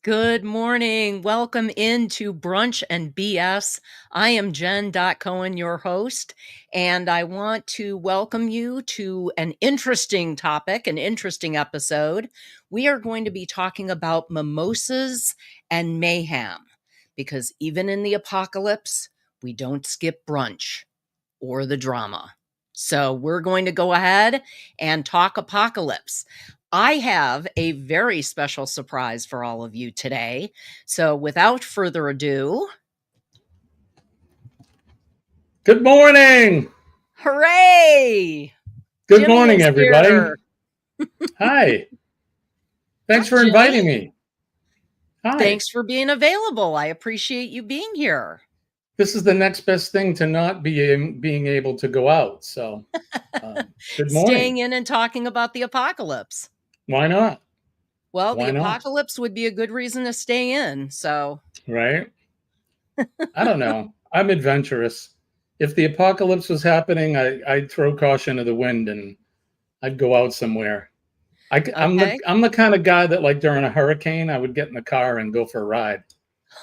Good morning. Welcome into Brunch and BS. I am Jen.Cohen, your host, and I want to welcome you to an interesting topic, an interesting episode. We are going to be talking about mimosas and mayhem, because even in the apocalypse, we don't skip brunch or the drama. So we're going to go ahead and talk apocalypse. I have a very special surprise for all of you today. So without further ado, Good morning. hooray! Good Jimmy morning, is everybody. here. Hi. Thanks Hi, for Jimmy. inviting me. Hi. Thanks for being available. I appreciate you being here. This is the next best thing to not being able to go out. So, good morning. Staying in and talking about the apocalypse. Why not? Well, Why the not? apocalypse would be a good reason to stay in. So, Right? I don't know. I'm adventurous. If the apocalypse was happening, I'd throw caution to the wind and I'd go out somewhere. I'm the kind of guy that, like, during a hurricane, I would get in the car and go for a ride.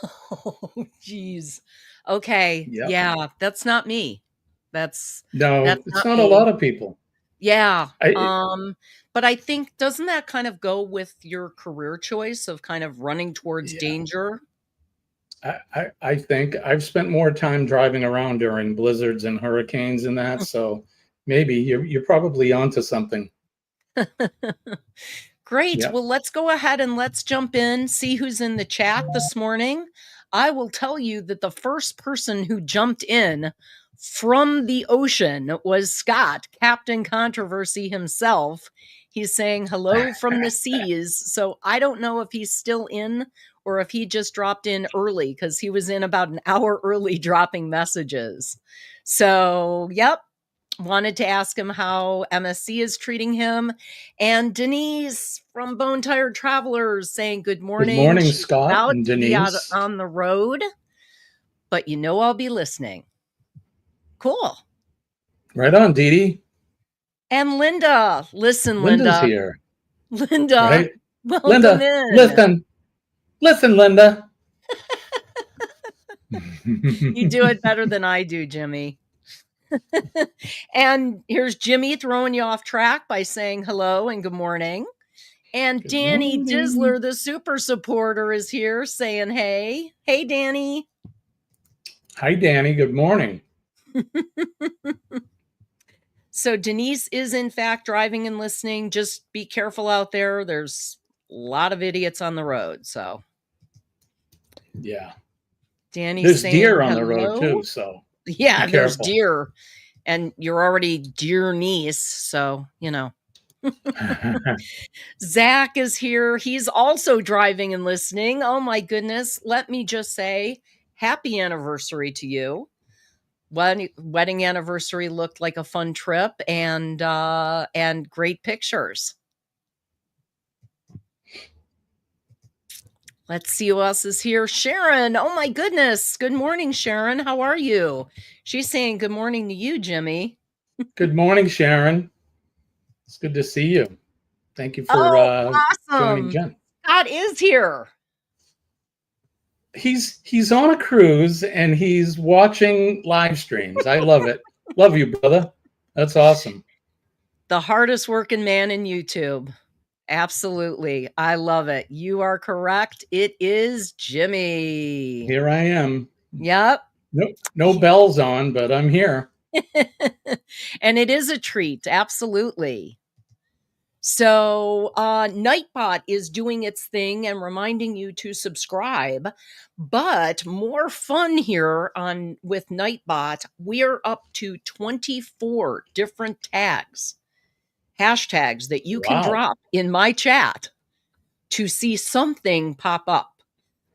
Oh, geez. Okay. Yep. Yeah, that's not me. That's No, it's not not a me. lot of people. Yeah. But I think, doesn't that kind of go with your career choice of kind of running towards danger? I think I've spent more time driving around during blizzards and hurricanes and that, so maybe you're probably onto something. Great. Yeah. Well, let's go ahead and let's jump in, see who's in the chat this morning. I will tell you that the first person who jumped in from the ocean was Scott, Captain Controversy himself. He's saying hello from the seas. So I don't know if he's still in or if he just dropped in early, because he was in about an hour early dropping messages. So, yep. Wanted to ask him how MSC is treating him. And Denise from Bone Tired Travelers saying good morning. Good morning, She's Scott about and to be out Denise. on the road, but you know I'll be listening. Cool. Right on, Dee Dee. And Linda. Listen, Linda's Linda. here. Linda, Right? welcome Linda, in. listen, Linda. You do it better than I do, Jimmy. And here's Jimmy throwing you off track by saying hello and good morning. And Good Danny morning. Dizzler, the super supporter, is here saying hey. Hey, Danny. Hi, Danny. Good morning. So Denise is, in fact, driving and listening. Just be careful out there. There's a lot of idiots on the road. So, yeah. Danny's There's saying deer on hello. the road, too, so yeah, there's deer. And you're already dear niece, so, you know. Zach is here. He's also driving and listening. Oh, my goodness. Let me just say, happy anniversary to you. Wedding anniversary looked like a fun trip and great pictures. Let's see who else is here. Sharon. Oh my goodness. Good morning, Sharon. How are you? She's saying good morning to you, Jimmy. Good morning, Sharon. It's good to see you. Thank you for awesome. joining Jen. Scott is here. He's on a cruise and he's watching live streams. I love it. Love you, brother. That's awesome. The hardest working man in YouTube. Absolutely. I love it. You are correct. It is Jimmy. Here I am. Yep. No bells on, but I'm here. And it is a treat. Absolutely. So Nightbot is doing its thing and reminding you to subscribe. But more fun here with Nightbot. We're up to 24 different hashtags that you can drop in my chat to see something pop up.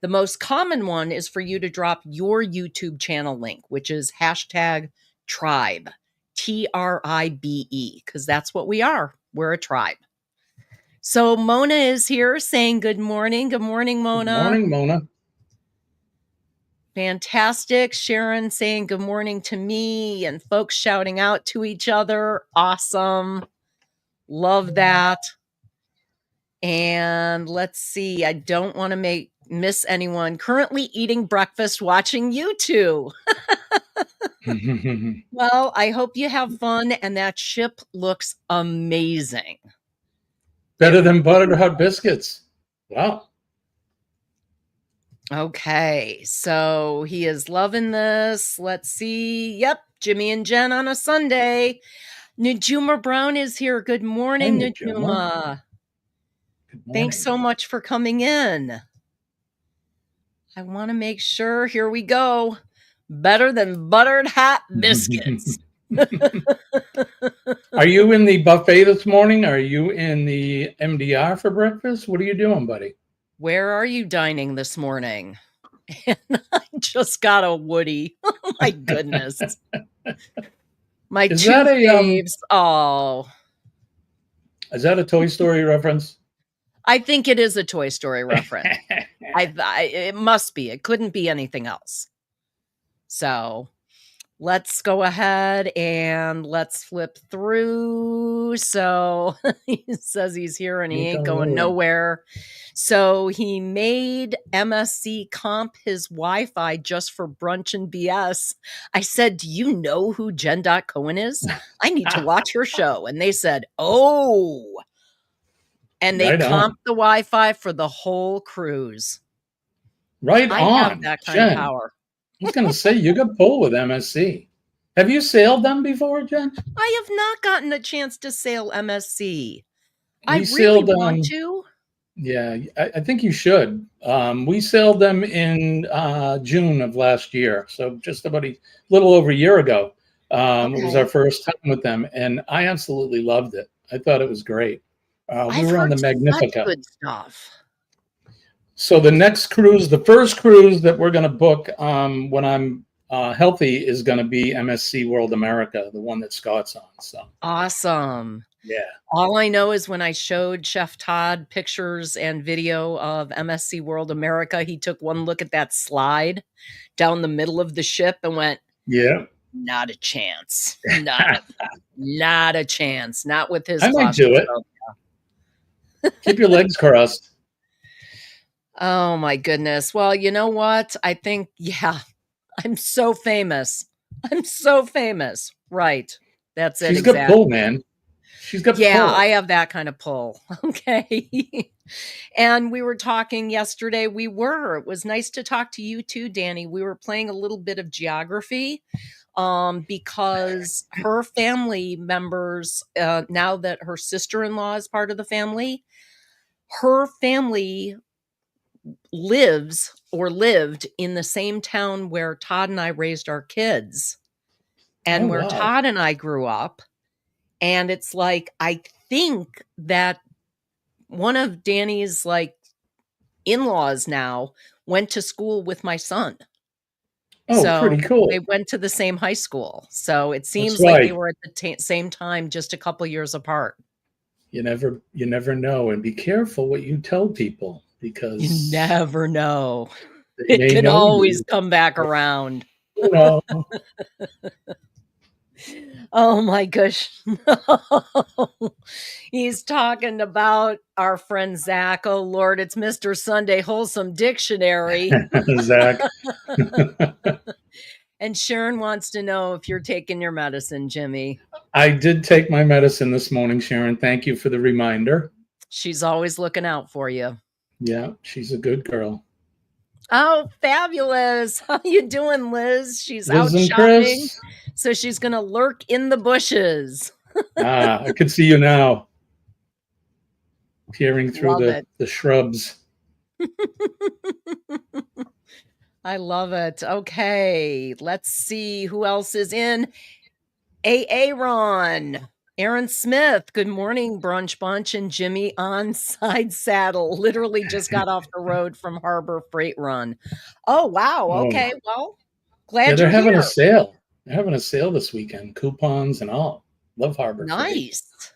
The most common one is for you to drop your YouTube channel link, which is hashtag tribe, TRIBE, because that's what we are. We're a tribe. So Mona is here saying good morning. Good morning, Mona. Good morning, Mona. Fantastic. Sharon saying good morning to me and folks shouting out to each other. Awesome. Love that. And let's see. I don't want to miss anyone. Currently eating breakfast, watching you two. Well, I hope you have fun, and that ship looks amazing. Better than buttered hot biscuits. Wow. Okay, so he is loving this. Let's see. Yep, Jimmy and Jen on a Sunday. Najuma Brown is here. Good morning, Hey, Najuma. Najuma. Good morning. Thanks so much for coming in. I want to make sure. Here we go. Better than buttered hot biscuits. Are you in the buffet this morning? Are you in the MDR for breakfast? What are you doing, buddy? Where are you dining this morning? And I just got a Woody. Oh my goodness. My Is two that faves. Oh. Is that a Toy Story reference? I think it is a Toy Story reference. It must be. It couldn't be anything else. So let's go ahead and let's flip through. So he says he's here and he ain't going nowhere. So he made MSC comp his Wi-Fi just for brunch and BS. I said, do you know who Jen.Cohen is? I need to watch her show. And they said, oh. And they comped the Wi-Fi for the whole cruise. Right on. I have that kind of power. I was going to say, you got pull with MSC. Have you sailed them before, Jen? I have not gotten a chance to sail MSC. I really want to. Yeah, I think you should. We sailed them in June of last year, so just about a little over a year ago. It was our first time with them, and I absolutely loved it. I thought it was great. We were on the Magnifica. Good stuff. So the next cruise, the first cruise that we're going to book when I'm healthy is going to be MSC World America, the one that Scott's on. So awesome. Yeah. All I know is when I showed Chef Todd pictures and video of MSC World America, he took one look at that slide down the middle of the ship and went, yeah, not a chance. Not a chance. Not with his. I might do it. Keep your legs crossed. Oh my goodness. Well, you know what? I think, yeah, I'm so famous. Right. That's it. She's got pull, man. She's got pull. I have that kind of pull. Okay. And we were talking yesterday. It was nice to talk to you too, Danny. We were playing a little bit of geography because her family members, now that her sister-in-law is part of the family, her family lived in the same town where Todd and I raised our kids and where Todd and I grew up. And it's like, I think that one of Danny's like in-laws now went to school with my son. Oh, so pretty cool. They went to the same high school. So it seems like they were at the same time, just a couple years apart. You never know. And be careful what you tell people, because you never know. It can always come back around. Oh my gosh. No. He's talking about our friend Zach. Oh Lord, it's Mr. Sunday Wholesome Dictionary. Zach. And Sharon wants to know if you're taking your medicine, Jimmy. I did take my medicine this morning, Sharon. Thank you for the reminder. She's always looking out for you. Yeah, she's a good girl. Oh, fabulous. How you doing, Liz? She's out shopping. So she's going to lurk in the bushes. I can see you now. Peering through the shrubs. I love it. Okay, let's see who else is in. Aaron Smith. Good morning, Brunch Bunch and Jimmy on side saddle. Literally just got off the road from Harbor Freight Run. Oh, wow. Okay, well, glad they're having here. A sale. They're having a sale this weekend. Coupons and all. Love Harbor Freight. Nice.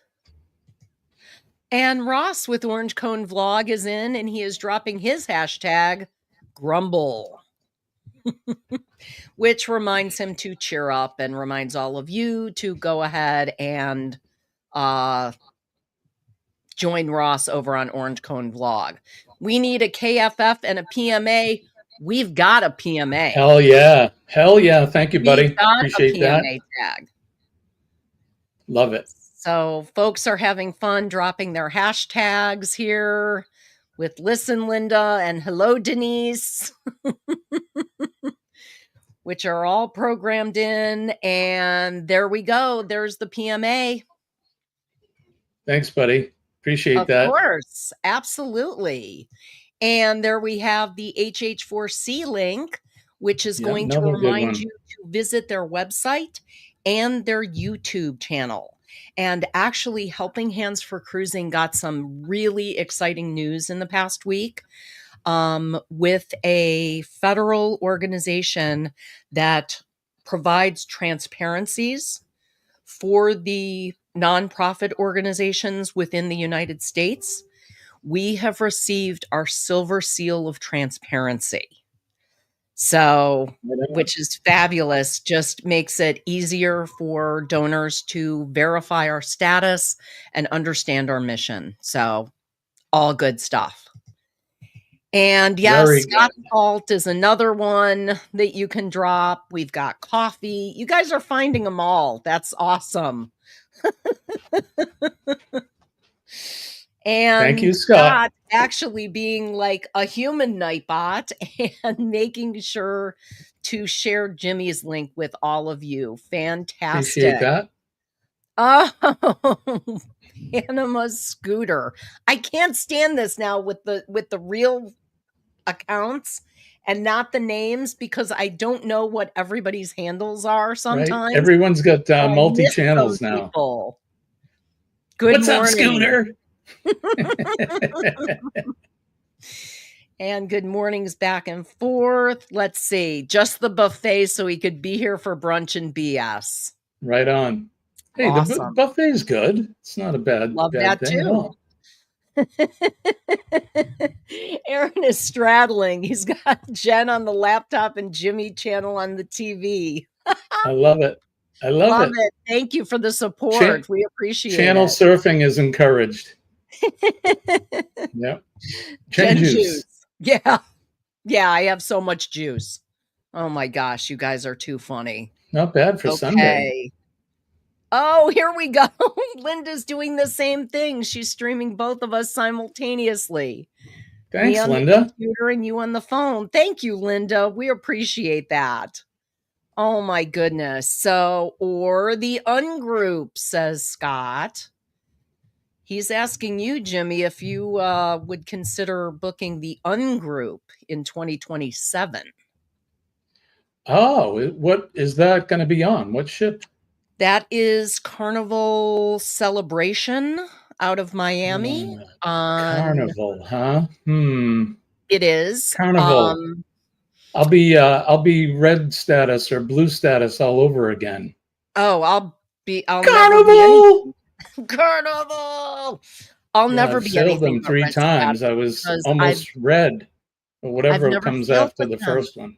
And Ross with Orange Cone Vlog is in, and he is dropping his hashtag grumble. Which reminds him to cheer up and reminds all of you to go ahead and join Ross over on Orange Cone Vlog. We need a KFF and a PMA. We've got a PMA. Hell yeah. Hell yeah. Thank you, buddy. We've got Appreciate a that. PMA tag. Love it. So folks are having fun dropping their hashtags here with Listen Linda and Hello Denise, which are all programmed in. And there we go. There's the PMA. Thanks, buddy. Appreciate that. Of course. Absolutely. And there we have the HH4C link, which is going to remind you to visit their website and their YouTube channel. And actually, Helping Hands for Cruising got some really exciting news in the past week with a federal organization that provides transparencies for the nonprofit organizations within the United States. We have received our silver seal of transparency. So, which is fabulous, just makes it easier for donors to verify our status and understand our mission. So, all good stuff. And yes, Scott Salt is another one that you can drop. We've got coffee. You guys are finding them all. That's awesome. And thank you, Scott. Actually being like a human Nightbot and making sure to share Jimmy's link with all of you. Fantastic. Appreciate that. Oh, Panama's Scooter. I can't stand this now with the real accounts and not the names, because I don't know what everybody's handles are sometimes. Right? Everyone's got multi-channels now. People. Good What's morning. up, Scooter? And good mornings back and forth. Let's see. Just the buffet so he could be here for brunch and BS. Right on. Hey, awesome. The buffet's good. It's not a bad thing too. At all. Aaron is straddling. He's got Jen on the laptop and Jimmy channel on the TV. I love it. I love it. Thank you for the support. We appreciate it. Channel surfing is encouraged. Yep. Jen juice. Yeah. Yeah, I have so much juice. Oh my gosh, you guys are too funny. Not bad for Sunday. Oh, here we go. Linda's doing the same thing. She's streaming both of us simultaneously. Thanks, me on Linda. The computer and you on the phone. Thank you, Linda. We appreciate that. Oh my goodness. So, or the ungroup, says Scott. He's asking you, Jimmy, if you would consider booking the ungroup in 2027. Oh, what is that going to be on? What ship? That is Carnival Celebration out of Miami. Carnival, huh? It is Carnival. I'll be red status or blue status all over again. Oh, I'll Carnival. Carnival. I'll never be anything. I've sailed them 3 times. I was almost red, or whatever comes after the first one.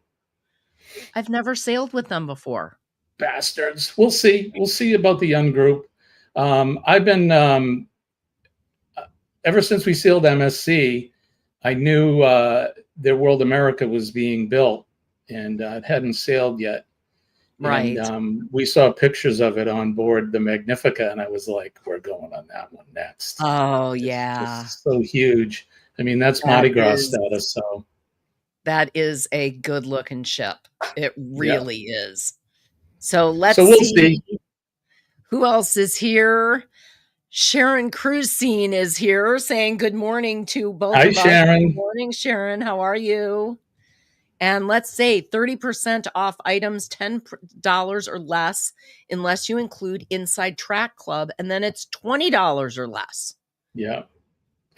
I've never sailed with them before. Bastards. We'll see. We'll see about the young group. I've been ever since we sailed MSC. I knew their World America was being built, and it hadn't sailed yet. Right. And we saw pictures of it on board the Magnifica, and I was like, "We're going on that one next." Oh yeah, it's so huge. I mean, that's Mardi Gras status. So that is a good-looking ship. It really is. So we'll see. Who else is here. Sharon Cruisine is here saying good morning to both of us. Hi, Sharon. Good morning, Sharon. How are you? And let's say 30% off items, $10 or less, unless you include Inside Track Club, and then it's $20 or less. Yeah.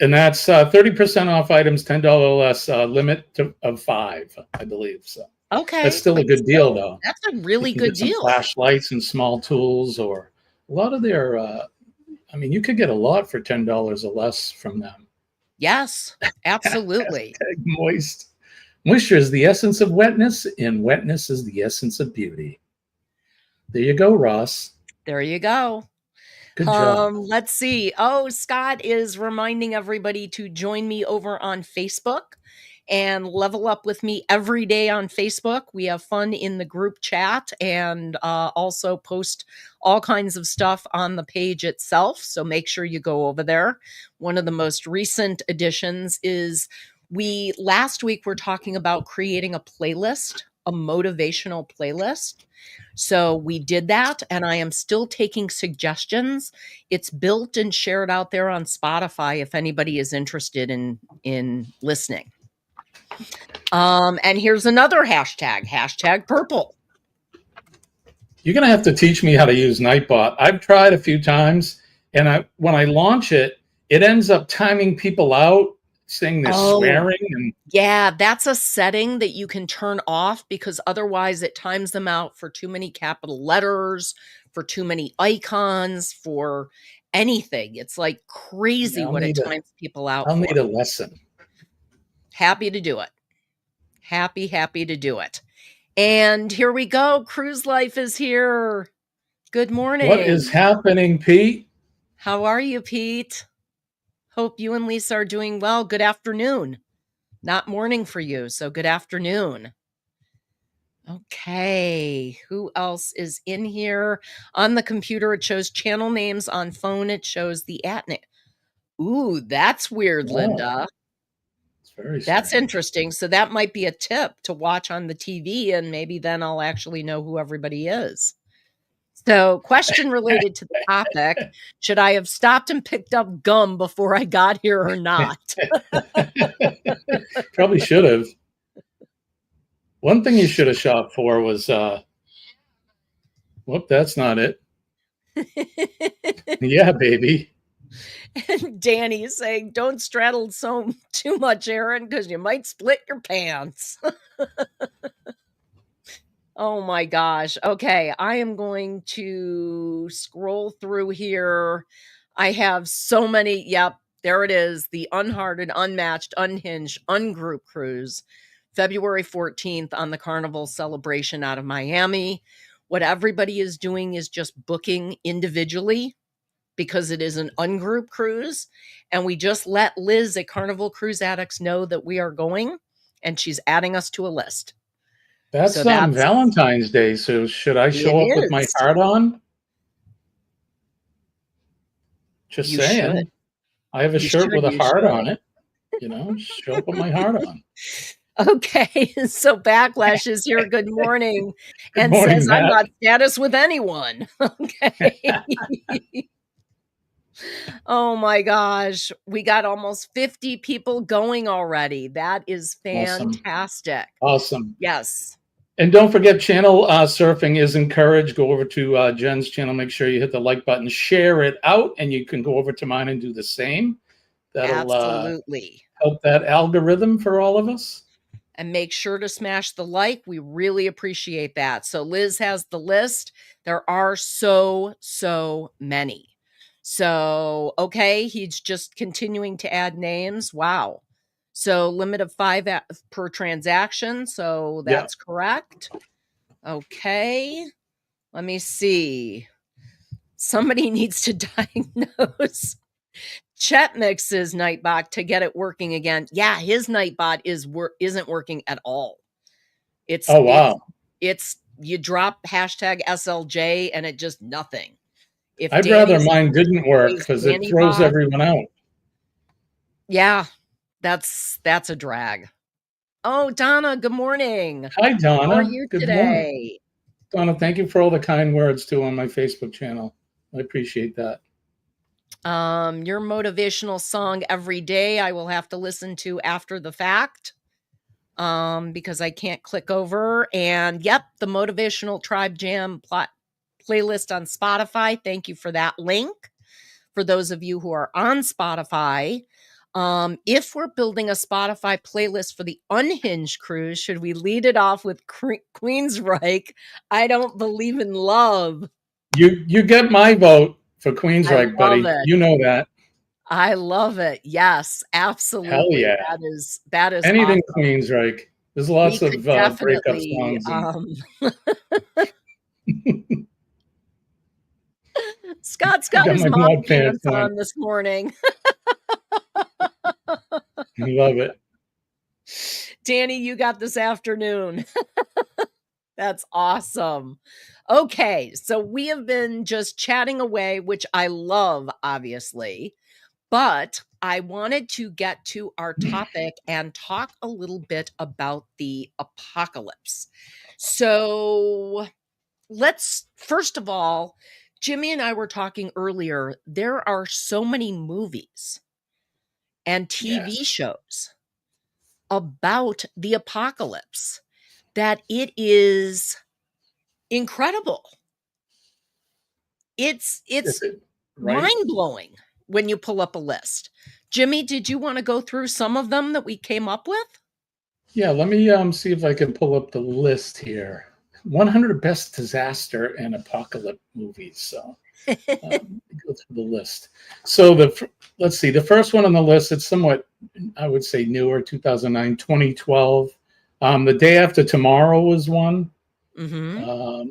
And that's 30% off items, $10 or less, limit of 5, I believe. So okay. That's still a good deal, though. That's a really good deal. Flashlights and small tools, or a lot of their, I mean, you could get a lot for $10 or less from them. Yes, absolutely. Moist. Moisture is the essence of wetness, and wetness is the essence of beauty. There you go, Ross. There you go. Good job. Let's see. Oh, Scott is reminding everybody to join me over on Facebook and level up with me every day on Facebook. We have fun in the group chat and also post all kinds of stuff on the page itself. So make sure you go over there. One of the most recent additions is last week we're talking about creating a playlist, a motivational playlist. So we did that, and I am still taking suggestions. It's built and shared out there on Spotify if anybody is interested in listening. And here's another hashtag purple. You're going to have to teach me how to use Nightbot. I've tried a few times, and when I launch it, it ends up timing people out, saying they're swearing. And yeah, that's a setting that you can turn off because otherwise it times them out for too many capital letters, for too many icons, for anything. It's like crazy what it times people out I'll for. need a lesson. Happy to do it. Happy to do it. And here we go. Cruise Life is here. Good morning. What is happening, Pete? How are you, Pete? Hope you and Lisa are doing well. Good afternoon. Not morning for you, so good afternoon. Okay, who else is in here? On the computer, it shows channel names. On phone, it shows the @ name. Ooh, that's weird, Linda. That's interesting. So that might be a tip to watch on the TV, and maybe then I'll actually know who everybody is. So, question related to the topic, should I have stopped and picked up gum before I got here or not? Probably should have. One thing you should have shot for was, whoop, that's not it. Yeah, baby. And Danny is saying, don't straddle too much, Aaron, because you might split your pants. Oh my gosh. Okay, I am going to scroll through here. I have so many. Yep, there it is. The Unhearted, Unmatched, Unhinged, Ungroup Cruise, February 14th on the Carnival Celebration out of Miami. What everybody is doing is just booking individually because it is an ungroup cruise. And we just let Liz at Carnival Cruise Addicts know that we are going, and she's adding us to a list. That's Valentine's Day, so should I show up with my heart on? Just saying. I have a shirt with a heart on it. You know, show up with my heart on. Okay, so Backlash is here. Good morning. And morning, says, Matt. I'm not status with anyone. Okay. Oh my gosh. We got almost 50 people going already. That is fantastic. Awesome. Yes. And don't forget, channel surfing is encouraged. Go over to Jen's channel. Make sure you hit the like button, share it out, and you can go over to mine and do the same. That'll absolutely help that algorithm for all of us. And make sure to smash the like. We really appreciate that. So Liz has the list. There are so many. So, okay, he's just continuing to add names. Wow. So limit of 5 per transaction. So that's correct. Okay. Let me see. Somebody needs to diagnose Chetmix's Nightbot to get it working again. Yeah, his Nightbot isn't working at all. It's you drop hashtag SLJ and it just nothing. I'd rather mine didn't work because it throws everyone out. Yeah, that's a drag. Oh, Donna, good morning. Hi, Donna. How are you today? Morning. Donna, thank you for all the kind words too on my Facebook channel. I appreciate that. Your motivational song every day I will have to listen to after the fact because I can't click over. And yep, the Motivational Tribe Jam playlist on Spotify. Thank you for that link. For those of you who are on Spotify, if we're building a Spotify playlist for the Unhinged cruise, should we lead it off with Queensryche? I Don't Believe in Love. You get my vote for Queensryche, buddy. You know that. I love it. Yes, absolutely. Hell yeah. That is anything awesome. Queensryche. There's lots of breakup songs. Scott's I got got his my mom mud pants pants on. on this morning. I love it. Danny, you got this afternoon. That's awesome. Okay, so we have been just chatting away, which I love, obviously, but I wanted to get to our topic and talk a little bit about the apocalypse. So let's, first of all, Jimmy and I were talking earlier. There are so many movies and TV Yes. shows about the apocalypse that it is incredible. It's Is it's it right? mind-blowing when you pull up a list. Jimmy, did you wanna go through some of them that we came up with? Yeah, let me see if I can pull up the list here. 100 best disaster and apocalypse movies. So go through the list. So let's see, the first one on the list, it's somewhat, I would say, newer, 2009, 2012. The Day After Tomorrow was one. Mhm.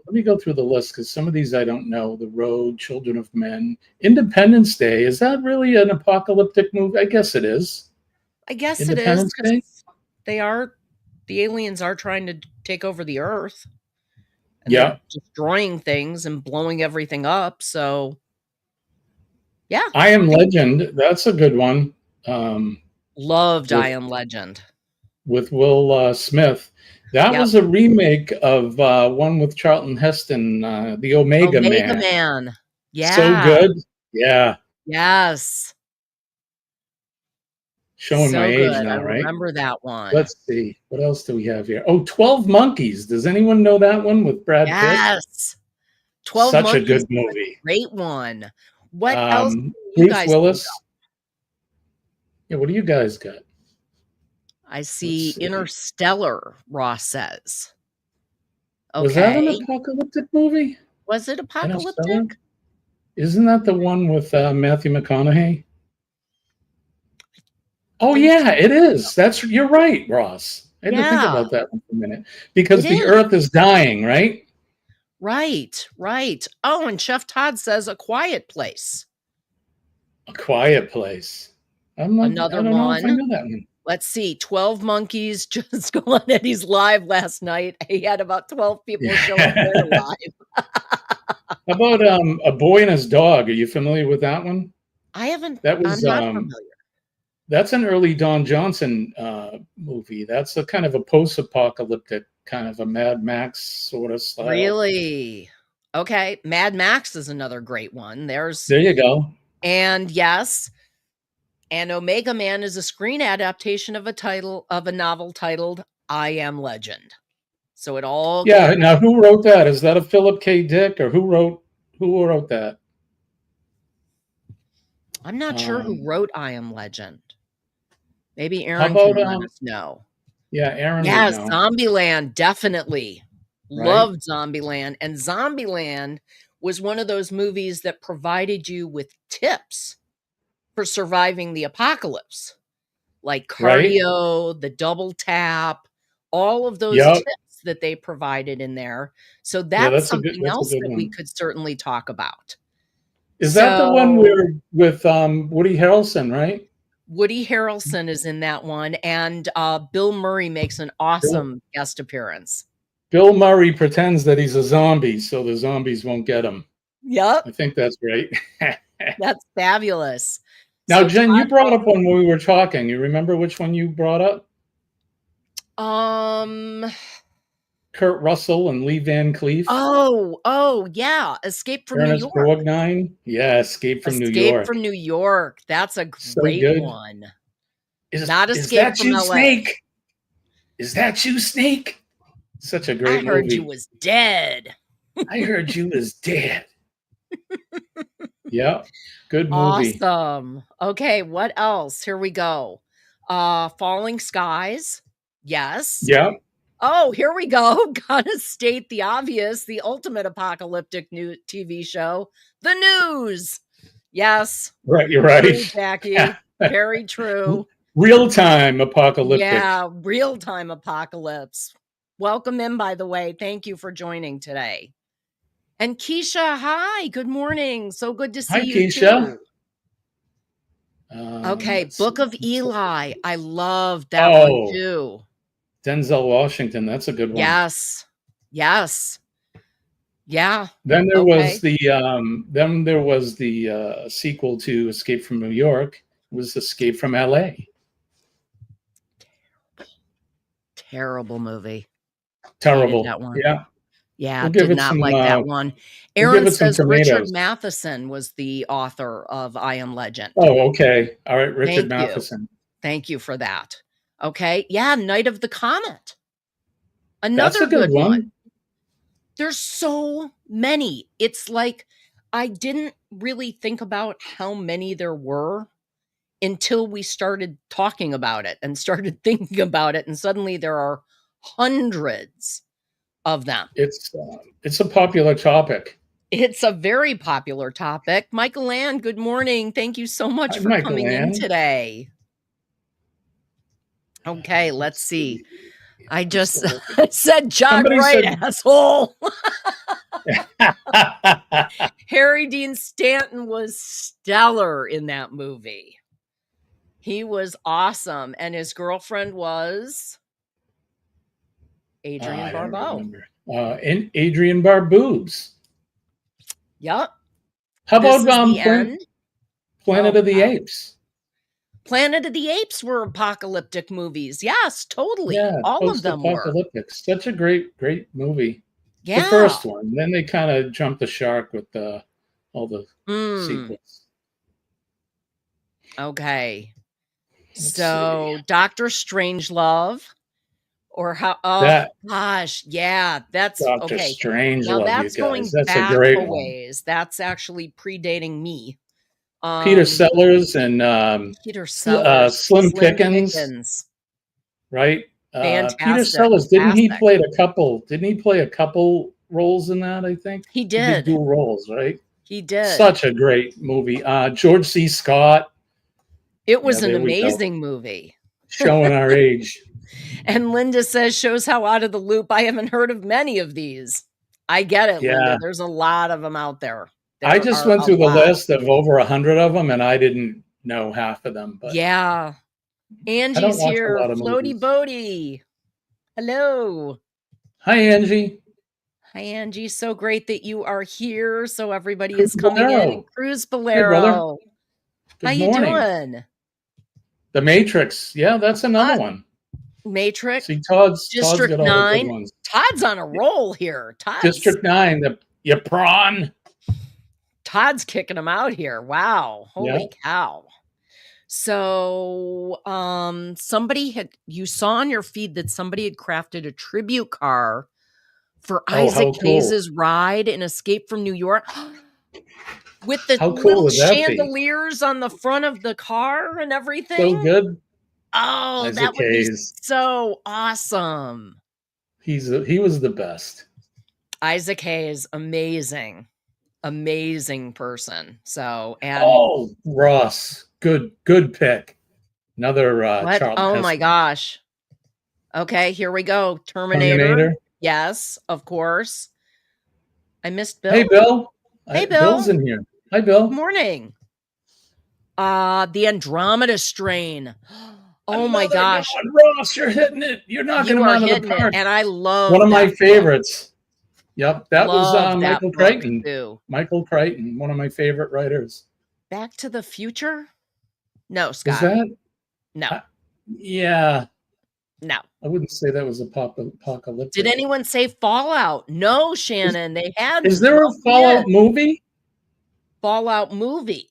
Let me go through the list because some of these I don't know. The Road, Children of Men, Independence Day. Is that really an apocalyptic movie? I guess it is. I guess it is Independence because Day? the aliens are trying to take over the Earth, and they're Yeah. destroying things and blowing everything up, so yeah, I Am I think Legend. That's a good one. Um, loved I with Am Legend. with Will Smith. That Yep. was a remake of one with Charlton Heston, The Omega Omega Man. Man. So Yeah. good. Yeah. Yes. Showing my So age good. I now, right? remember that one. Let's see. What else do we have here? Oh, 12 Monkeys. Does anyone know that one with Brad Pitt? Yes. 12 Such a Monkeys good is a movie. great one. What else do you Bruce guys think of? Willis. Yeah, what do you guys got? I Let's see see. Interstellar, Ross says. Was that an Okay. apocalyptic movie? Was it Interstellar? apocalyptic? Isn't that the one with Matthew McConaughey? Oh Think yeah, so. it is. You're right, Ross. I had to think Yeah, about that one for a minute it because the is. Earth is dying, right? Right, right. Oh, and Chef Todd says A Quiet Place. A Quiet Place. I'm not. I Another don't know if I one. know that one. Let's see, 12 Monkeys just go on Eddie's live last night. He had about 12 people show up there Yeah. live. How about A Boy and His Dog? Are you familiar with that one? I haven't That I'm was not familiar. that's an early Don Johnson movie. That's a kind of a post-apocalyptic kind of a Mad Max sort of style. Really? Okay, Mad Max is another great one. There's There you go. and yes, and Omega Man is a screen adaptation of a novel titled I Am Legend. So it all Yeah. goes. Now, who wrote that? Is that a Philip K. Dick or who wrote that? I'm not sure who Um, wrote I Am Legend. Maybe how Aaron about can let us know. yeah, Aaron would Yes, know, Zombieland, definitely. right? Loved Zombieland, and Zombieland was one of those movies that provided you with tips for surviving the apocalypse, like Right? cardio, the double tap, all of those Yep. tips that they provided in there. So Yeah, that's something that's a else good that we one. could certainly talk about. Is that the one So where with Woody Harrelson, right? Woody Harrelson is in that one, and Bill Murray makes an Bill awesome guest appearance. Bill Murray pretends that he's a zombie so the zombies won't get him. Yep, I think that's right. that's fabulous. Now, So Jen, you Todd brought up also one when we were talking. You remember which one you brought up? um, Kurt Russell and Lee Van Cleef, oh, yeah, Escape from New Ernest York. Borgnine. Yeah, Escape from New Escape York. from New York, that's a So great good. one. Is Not is Escape that from you, LA. Snake? Is that you, Snake? Such a I great heard you movie. was dead. I heard you was dead. Yeah, good movie. Awesome. Okay, what else? Here we go. Falling Skies. Yes. Yeah, Oh, here we go. Gotta state the obvious, the ultimate apocalyptic new TV show, The News. Yes. right. You're True, right. Jackie. Very true. Real time apocalyptic. Yeah, real-time apocalypse. Welcome in, by the way. Thank you for joining today. And Keisha, hi, good morning. So good to see Hi, you Keisha. too. Okay, Let's see. Book of Eli. I love that one Oh, too. Denzel Washington. That's a good one. Yes. Yes. Yeah. Then there was Okay. the sequel to Escape from New York. It was Escape from L.A. Terrible movie. Hated Terrible. that one. Yeah, Yeah, we'll give did it not some. like that one. We'll give Aaron it some says Richard tomatoes. Matheson was the author of I Am Legend. Oh, okay. All right, Richard Thank you. Matheson. Thank you for that. Okay. Yeah, Night of the Comet. That's Another a good good one. one. There's so many. It's like I didn't really think about how many there were until we started talking about it and started thinking about it, and suddenly there are hundreds of them. It's a popular topic. It's a very popular topic. Michael Ann, good morning. Thank you so much Hi, for Michael coming in Ann. today. Okay, let's see. I I'm just still looking. said jog Somebody right, said. asshole. Harry Dean Stanton was stellar in that movie. He was awesome. And his girlfriend was Adrienne I don't Barbeau. remember. And Adrian Barboobs. Yep. How This about is the end. Planet of the Apes? Planet of the Apes were apocalyptic movies. Yes, totally. Yeah, All of them were. post-apocalyptic. Such a great movie. The Yeah. first one. Then they kind of jumped the shark with all the sequels. Okay. Let's So see. Dr. Strangelove, or how? Oh That gosh, yeah, that's Dr. okay. Now Strangelove, you that's going guys. That's a back great a one. ways. That's actually predating me. Peter Sellers and Peter Sellers, Slim Slim Pickens, right? Peter fantastic, Sellers, fantastic. didn't he play a couple roles in that, I think? He He did did. dual roles, right? He did. Such a great movie. George C. Scott. It was an there we go. amazing movie. Showing our age. And Linda says, shows how out of the loop. I haven't heard of many of these. I get it, Yeah. Linda. There's a lot of them out there. I just went through the list of over 100 of them, and I didn't know half of them. But yeah. Angie's here. Floaty Boaty. Hello. Hi, Angie. Hi, Angie. So great that you are here. So everybody is coming in. Cruz Bolero. Hey, brother. Good How morning. you doing? The Matrix. Yeah, that's another one. Matrix. See, Todd's District got all 9. the good ones. Todd's on a roll here. District 9. You prawn. Todd's kicking them out here. Wow. Holy cow. So you saw on your feed that somebody had crafted a tribute car for Isaac Hayes' ride in Escape from New York with the little chandeliers on the front of the car and everything. So good. Oh, Isaac that would Hayes. be so awesome. He was the best. Isaac Hayes, amazing person. So, and Ross, good pick. Another Charlton Heston. My gosh. Okay, here we go. Terminator. Yes, of course. I missed Bill. Hey, Bill. Hey, Bill. Bill's in here. Hi, Bill. Good morning. The Andromeda Strain. Oh my gosh. Ross, you're hitting it. You're knocking him out of the park. And I love one of my favorites. Yep, that was Michael Crichton. Michael Crichton, one of my favorite writers. Back to the Future? No, Scott. Is that? No. Yeah. No. I wouldn't say that was apocalyptic. Did anyone say Fallout? No, Shannon. They had. Is there a Fallout movie? Fallout movie.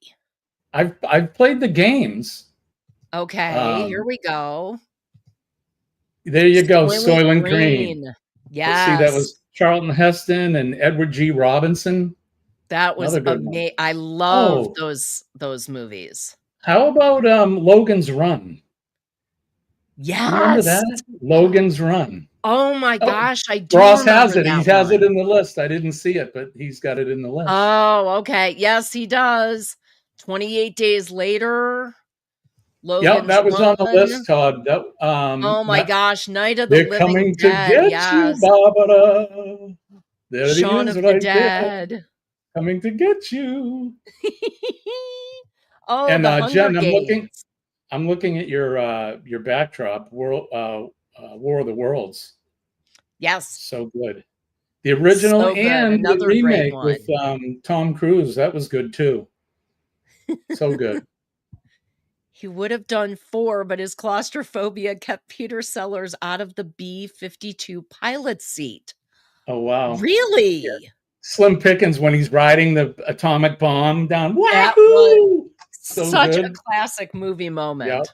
I've played the games. Okay, here we go. There you go, Soylent Green. Yes. See, that was Charlton Heston and Edward G. Robinson. That was amazing. I love those movies. How about Logan's Run? Yes. Remember that? Logan's Run. Oh my gosh, I do. Ross has it. He has it in the list. I didn't see it, but he's got it in the list. Oh, okay. Yes, he does. 28 Days Later. Logan's that was on the list, Todd. oh my gosh, Night of the Living Dead. They're coming to get you, Barbara. There he Shaun is of the right there, Dead. coming to get you. Oh, And the Hunger Jen, Games. I'm looking at your backdrop, War of the Worlds. Yes. So good. The original So good. and the Another great remake with one. Tom Cruise. That was good too. So good. He would have done 4, but his claustrophobia kept Peter Sellers out of the B-52 pilot seat. Oh wow. Yeah. Really? Slim Pickens when he's riding the atomic bomb down. That was Wahoo! So such a good. classic movie Yep. moment.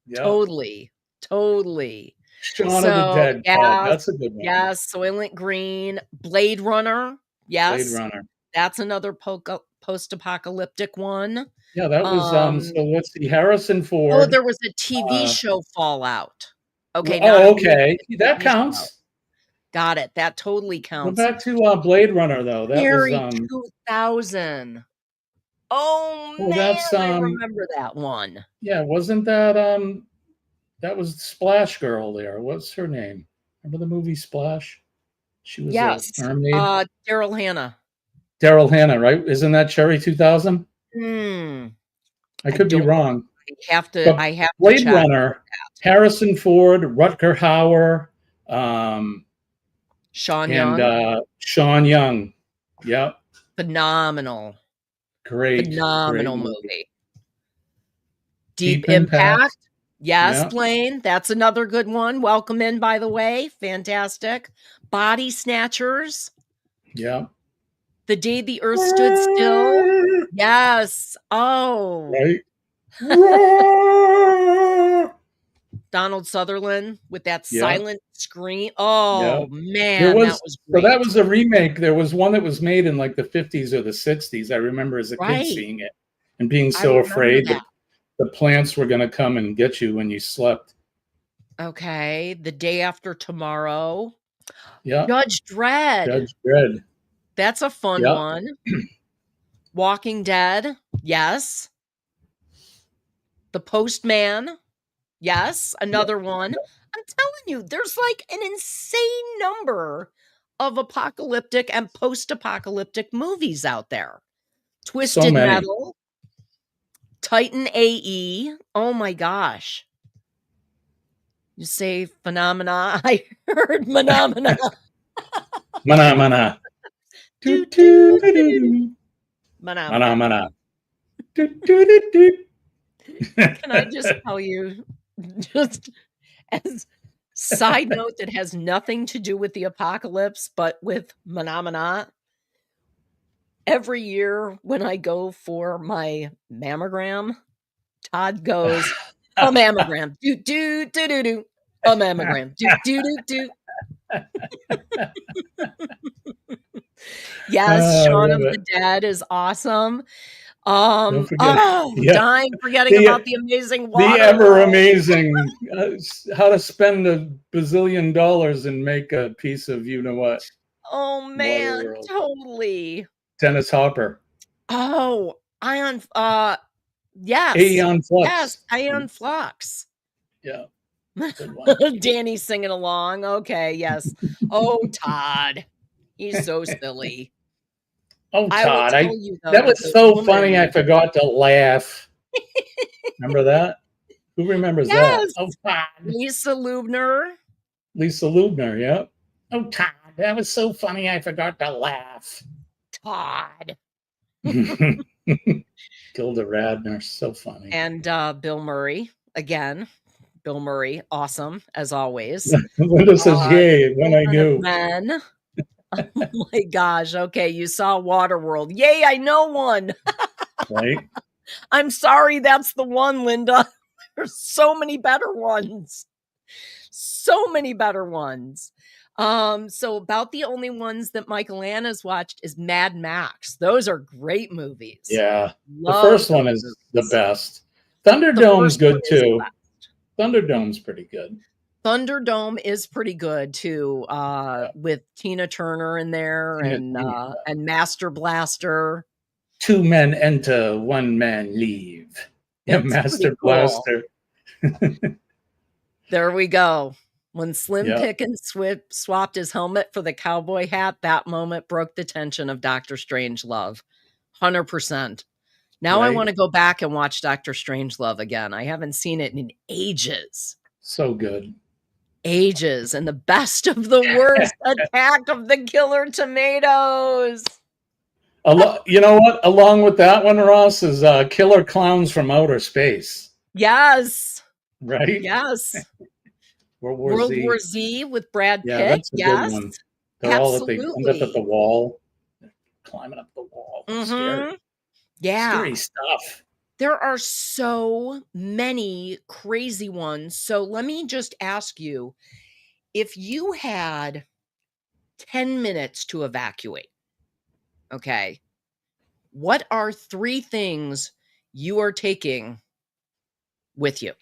Yep. Totally. Totally. Shaun of the So, Dead. God, yes, that's a good one. yes, Soylent Green, Blade Runner, Blade yes, Runner. that's another post-apocalyptic one. Yeah, that was so let's see, Harrison Oh, Ford. there was a TV show Fallout. Okay, not a Oh, movie, okay. a That TV show. counts. Got it, that totally Go counts. back to Blade Runner though. That was Harry 2000. Oh, well, that's man, I remember that one. yeah, wasn't that that was Splash Girl there. What's her name? Remember the movie Splash? She was a Yes, mermaid. Daryl Hannah. Daryl Hannah, right? Isn't that Cherry 2000? Hmm, I I could be don't know. wrong. I But have to Blade check Runner, that. Harrison Ford, Rutger Hauer, Sean and Young, Sean Young. Yep. phenomenal, Great, great phenomenal movie. movie. Deep Deep Impact. Impact. Yes, Yeah. Blaine, that's another good one. Welcome in, by the way. Fantastic. Body Snatchers. Yeah. The Day the Earth Stood Still. Yes. Oh. Right. Donald Sutherland with that Yeah. silent scream. Yeah. Oh, There man, that was was so that great. was a remake. There was one that was made in like the 50s or the 60s. I remember as a kid Right. seeing it and being I so remember afraid that that. the plants were going to come and get you when you slept. Okay. The Day After Tomorrow. Yeah. Judge Dredd. Judge Dredd. That's a fun Yeah. one. Walking Dead. Yes. The Postman. Yes, Yeah. another one. I'm telling you, there's like an insane number of apocalyptic and post-apocalyptic movies out there. So Twisted many. Metal, Titan AE. Oh my gosh. You say phenomena. I heard phenomena. Mana mana. Do, Do, do, do, do, do, do. do. Mana Phenomena. mana. Do, do, do, do. Can I just tell you, just as side note that has nothing to do with the apocalypse, but with phenomena. Every year when I go for my mammogram, Todd goes, "A mammogram. Do, do, do, do, do. A mammogram. Do, do, do, do." Yes, I Shaun love of it. the Dead is awesome. Don't forget. Yeah. Dying, forgetting The about The Amazing the ever Waterworld. amazing how to spend $1 bazillion and make a piece of you know what Oh, man, Waterworld. totally. Dennis Hopper. Oh, yes. Aeon Yes, Flux. Ion Flux. Yeah, good one. Danny's singing along. Okay, yes. Oh, Todd. He's so silly. Oh, I will Todd, tell you that though, was the so funny. I woman. forgot to laugh. Remember that? Who remembers that? Yes, Oh, Todd. Lisa Lubner. Lisa Lubner. Yeah. Oh, Todd, that was so funny. I forgot to laugh. Todd. Gilda Radner, so funny. And, Bill Murray, again. Bill Murray, awesome, as always. Linda says, "Yay!" When I Children of knew. Men. Oh my gosh, okay, you saw Waterworld. Yay, I know one. Right? I'm sorry, that's the one, Linda. There's so many better ones. So many better ones. So about the only ones that Michael Anna's watched is Mad Max. Those are great movies. Yeah. The Love first one those is the movies. best. The Thunderdome's first one good is the too. best. Thunderdome's pretty good. Thunderdome is pretty good too, with Tina Turner in there and Master Blaster. 2 men enter, 1 man leave. Yeah, It's pretty Master cool. Blaster. There we go. When Slim Yeah. Pickens swapped his helmet for the cowboy hat, that moment broke the tension of Doctor Strangelove. 100%. Now I Right. want to go back and watch Doctor Strangelove again. I haven't seen it in ages. So good. Ages. And the best of the worst, Attack of the Killer Tomatoes. You know what? Along with that one, Ross, is Killer Clowns from Outer Space. Yes. Right? Yes. World War World Z. War Z with Brad Yeah, Pitt. that's a good Yes. one. They're all at the end up at the Absolutely. wall, climbing up the wall. Scary. Mm-hmm. Yeah. Scary stuff. There are so many crazy ones. So let me just ask you, if you had 10 minutes to evacuate, okay, what are 3 things you are taking with you?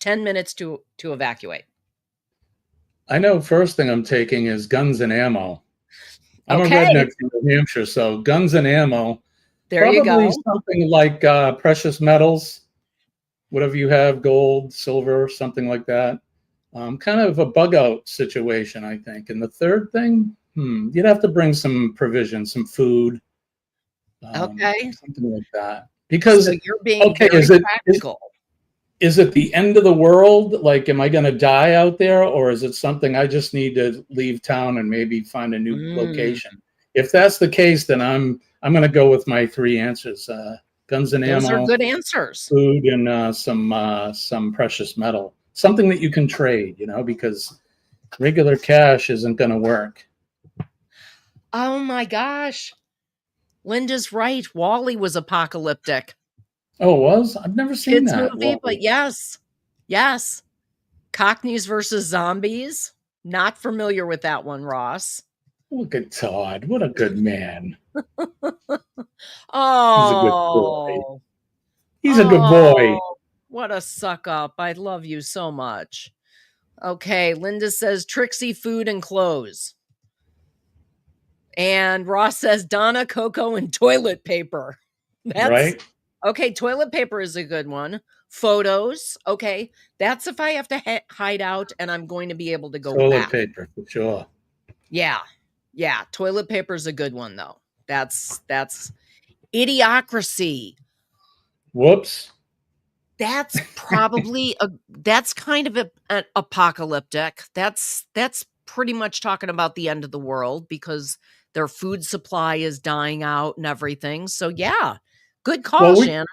10 minutes to evacuate. I know first thing I'm taking is guns and ammo. I'm a Okay, redneck from New Hampshire, so guns and ammo. there you Probably go. something like precious metals, whatever you have, gold, silver, something like that. Kind of a bug out situation, I think. And the third thing, you'd have to bring some provision, some food, Okay. something like that. So Because, you're being okay, very practical. is it the end of the world? Like, am I going to die out there, or is it something I just need to leave town and maybe find a new Mm, location? If that's the case, then I'm going to go with my 3 answers: guns and those are ammo, good answers. food, and some precious metal, something that you can trade. Because regular cash isn't going to work. Oh my gosh. Linda's right. Wally was apocalyptic. Oh, it was? I've never seen Kids that. movie, Wally. but yes. Yes. Cockneys versus zombies. Not familiar with that one, Ross. Look at Todd. What a good man. He's a good boy. Oh. He's a good boy. Oh. What a suck up. I love you so much. Okay, Linda says Trixie food and clothes. And Ross says Donna, Coco, and toilet paper. That's Right? okay. Toilet paper is a good one. Photos. Okay. That's if I have to hide out and I'm going to be able to go Toilet back. paper, for sure. Yeah. Yeah. Toilet paper is a good one, though. That's idiocracy. Whoops. That's probably that's kind of an apocalyptic. That's pretty much talking about the end of the world because their food supply is dying out and everything. So yeah, good call, Well, we Shannon.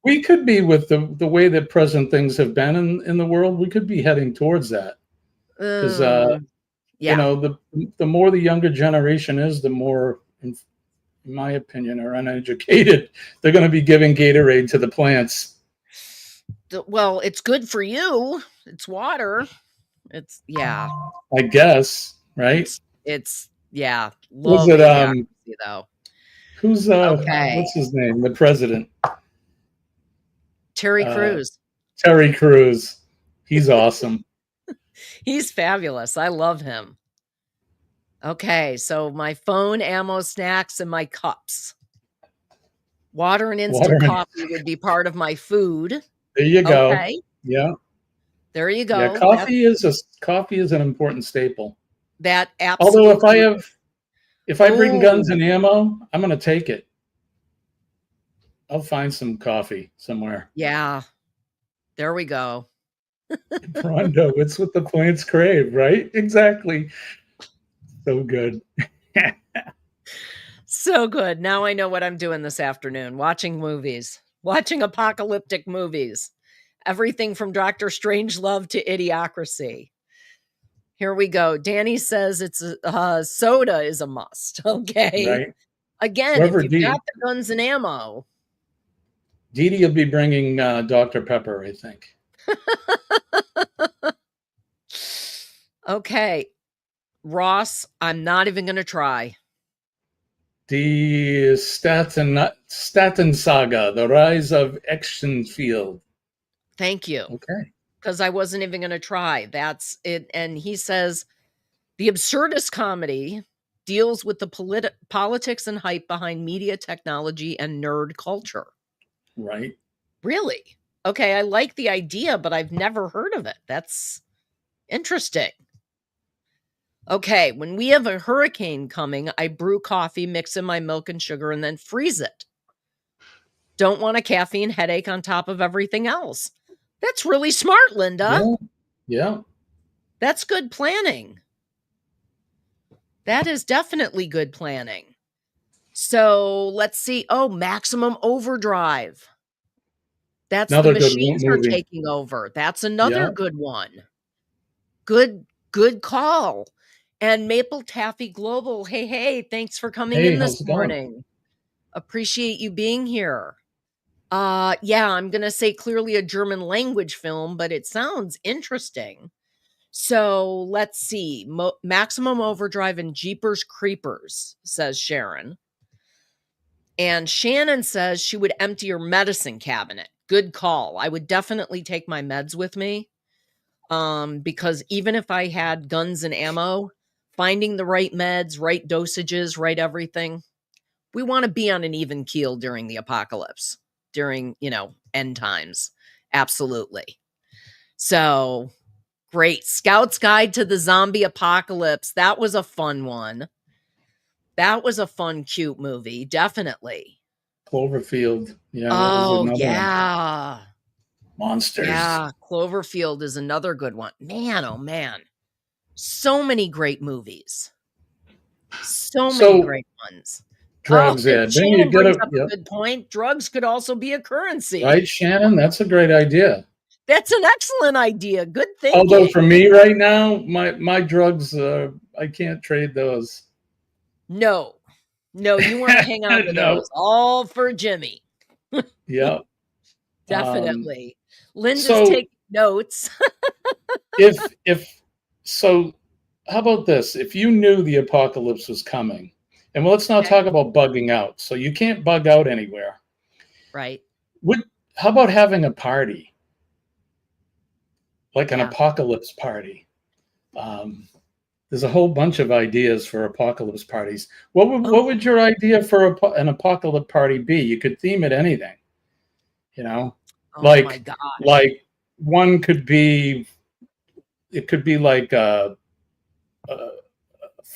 we could be with the way that present things have been in the world. We could be heading towards that because Yeah. the more the younger generation is, the more, in my opinion, are uneducated. They're going to be giving Gatorade to the plants. Well, it's good for you. It's water. It's yeah. I guess, right? It's yeah. Was Love it idiocracy though. who's Okay. what's his name? The president, Terry uh, Crews. Terry Crews. He's awesome. He's fabulous. I love him. Okay, so my phone, ammo, snacks, and my cups. Water and instant Water. coffee would be part of my food. There you go. Okay, Yeah. there you Yeah, go. coffee is an important staple. That Although absolutely. if I bring guns Oh, and ammo, I'm gonna take it. I'll find some coffee somewhere. yeah. There we go. Rondo, it's what the plants crave, right? Exactly. So good. So good. Now I know what I'm doing this afternoon. Watching movies. Watching apocalyptic movies. Everything from Doctor Strangelove to Idiocracy. Here we go. Danny says it's soda is a must. Okay. Right. Again, if Whoever you've got the guns and ammo. Dee will be bringing Dr. Pepper, I think. Okay. Ross, I'm not even going to try. The Staten Saga, The Rise of Action Field. Thank you. Okay. Because I wasn't even going to try. That's it. And he says the absurdist comedy deals with the politics and hype behind media technology and nerd culture. Right. Really? Okay, I like the idea, but I've never heard of it. That's Interesting. Okay, when we have a hurricane coming, I brew coffee, mix in my milk and sugar, and then freeze it. Don't want a caffeine headache on top of everything else. That's really smart, Linda. Yeah. Yeah. That's good planning. That is definitely good planning. So let's see. Oh, Maximum Overdrive. That's the Another good machines are movie. taking over. That's another Yeah. good one. Good call. And Maple Taffy Global. Hey, thanks for coming Hey, in how's this it going? morning. Appreciate you being here. Yeah, I'm gonna say clearly a German language film, but it sounds interesting. So let's see. Maximum Overdrive and Jeepers Creepers, says Sharon. And Shannon says she would empty her medicine cabinet. Good call. I would definitely take my meds with me. Because even if I had guns and ammo, finding the right meds, right dosages, right everything, we want to be on an even keel during the apocalypse, during, end times. Absolutely. So great. Scout's Guide to the Zombie Apocalypse. That was a fun one. That was a fun, cute movie. Definitely. Cloverfield. Yeah, that was Oh, another one. yeah. Monsters. Yeah. Cloverfield is another good one. Man, oh, man. So many great movies. So many So great ones. Oh, drugs, and yeah. Then you Shannon get brings a, up yep. a good point. Drugs could also be a currency. Right, Shannon? That's a great idea. That's an excellent idea. Good Although thinking. for me right now, my drugs, I can't trade those. No, you want to hang on to No. those. All for Jimmy. Yeah. Um, Definitely. Linda's so taking notes. if so, how about this? If you knew the apocalypse was coming, and let's not Okay. talk about bugging out. So you can't bug out anywhere. Right. Would How about having a party, like an Yeah. apocalypse party? Um, there's a whole bunch of ideas for apocalypse parties. What Oh, would your idea for an apocalypse party be? You could theme it anything, you know, oh my like gosh. like one could be, it could be a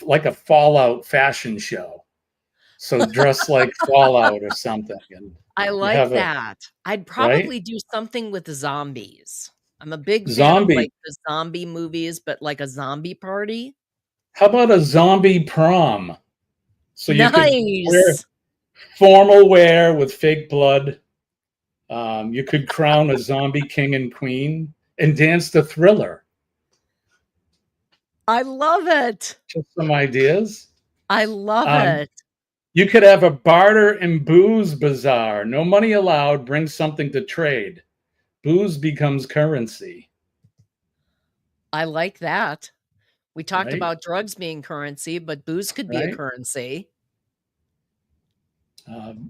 like a Fallout fashion show. So dress like Fallout or something, and I you like have a that. I'd right probably do something with zombies. I'm a big fan of zombie. like the zombie movies, but like a zombie party. How about a zombie prom? So you could wear Nice. formal wear with fake blood. You could crown a zombie king and queen and dance to Thriller. I love it. Just some ideas. I love Um, it. you could have a barter and booze bazaar. No money allowed. Bring something to trade. Booze becomes currency, I like that. We talked right? about drugs being currency, but booze could be a Right. currency.